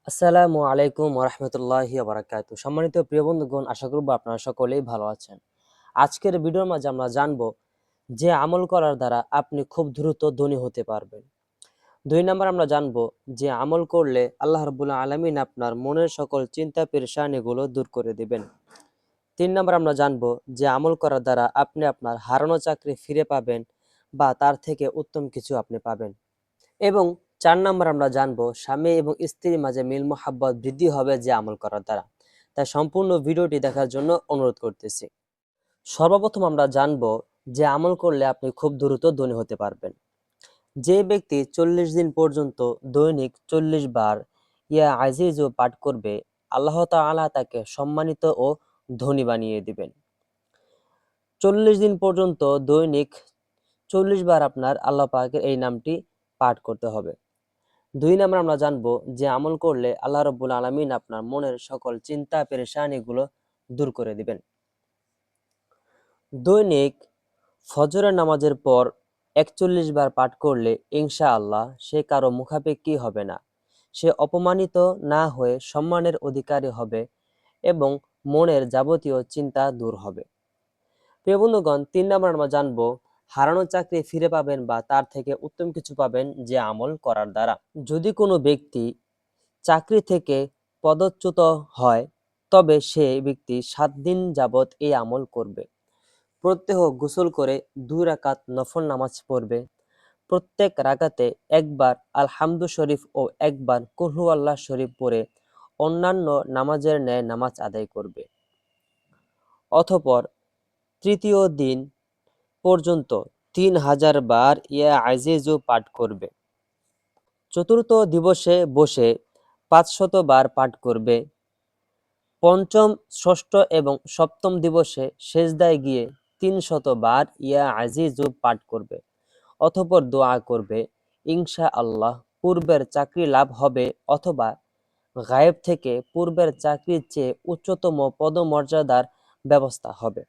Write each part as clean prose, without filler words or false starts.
আসসালামু আলাইকুম ওরহমতুল্লাহি বারাকাতু। সম্মানিত প্রিয় বন্ধুগণ, আশা করব আপনারা সকলেই ভালো আছেন। আজকের ভিডিওর মাঝে আমরা জানবো যে আমল করার দ্বারা আপনি খুব দ্রুত ধনী হতে পারবেন। 2 নম্বর আমরা জানবো যে আমল করলে আল্লাহ রাব্বুল আলামিন আপনার মনের সকল চিন্তা পেরেশানিগুলো দূর করে দিবেন। 3 নম্বর আমরা জানবো যে আমল করার দ্বারা আপনি আপনার হারানো চাকরি ফিরে পাবেন বা তার থেকে উত্তম কিছু আপনি পাবেন। এবং 4 নম্বর আমরা জানবো স্বামী এবং স্ত্রীর মাঝে মিল মোহাব্বত বৃদ্ধি হবে যে আমল করার দ্বারা। তাই সম্পূর্ণ ভিডিওটি দেখার জন্য অনুরোধ করতেছি। সর্বপ্রথম আমরা জানবো যে আমল করলে আপনি খুব দ্রুত ধনী হতে পারবেন। যে ব্যক্তি 40 দিন পর্যন্ত দৈনিক 40 বার ইয়া আজিজু পাঠ করবে, আল্লাহ তাআলা তাকে সম্মানিত ও ধনী বানিয়ে দিবেন। 40 দিন পর্যন্ত দৈনিক 40 বার আপনার আল্লাহ পাকের এই নামটি পাঠ করতে হবে। 2 নম্বর আমরা জানবো যে আমল করলে আল্লাহ রাব্বুল আলামিন আপনার মনের সকল চিন্তা পেরেশানিগুলো দূর করে দিবেন। দৈনিক ফজরের নামাজের পর 41 বার পাঠ করলে ইনশাআল্লাহ সে কারো মুখাপেক্ষী হবে না। সে অপমানিত না হয়ে সম্মানের অধিকারী হবে এবং মনের যাবতীয় চিন্তা দূর হবে। প্রিয় বন্ধুগণ, 3 নম্বর আমরা জানবো হারানো চাকরি ফিরে পাবেন বা তার থেকে উত্তম কিছু পাবেন যে আমল করার দ্বারা। যদি কোনো ব্যক্তি চাকরি থেকে পদচ্যুত হয়, তবে সে ব্যক্তি 7 দিন যাবৎ এই আমল করবে। প্রত্যহ গোসল করে 2 রাকাত নফল নামাজ পড়বে। প্রত্যেক রাকাতে একবার আলহামদু শরীফ ও একবার কুল হুয়াল্লাহ শরীফ পড়ে অন্যান্য নামাজের ন্যায় নামাজ আদায় করবে। অতঃপর তৃতীয় দিন পর্যন্ত 3000 বার ইয়া আজিজু পাঠ করবে। চতুর্থ দিবসে বসে 500 বার পাঠ করবে। পঞ্চম, ষষ্ঠ এবং সপ্তম দিবসে সেজদায় গিয়ে 300 বার ইয়া আজিজু পাঠ করবে। অতঃপর দোয়া করবে, ইনশাআল্লাহ পূর্বের চাকরি লাভ হবে অথবা গায়েব থেকে পূর্বের চাকরির চেয়ে উচ্চতম পদমর্যাদার ব্যবস্থা হবে।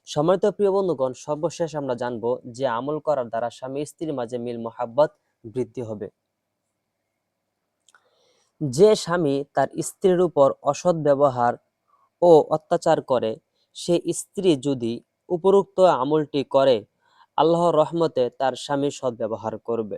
সম্মানিত প্রিয় বন্ধুগণ, সর্বশেষ আমরা জানবো যে আমল করার দ্বারা স্বামী স্ত্রীর মাঝে মিল মোহাব্বত বৃদ্ধি হবে। যে স্বামী তার স্ত্রীর উপর অসৎ ব্যবহার ও অত্যাচার করে, সে স্ত্রী যদি উপরোক্ত আমলটি করে, আল্লাহর রহমতে তার স্বামী সৎ ব্যবহার করবে।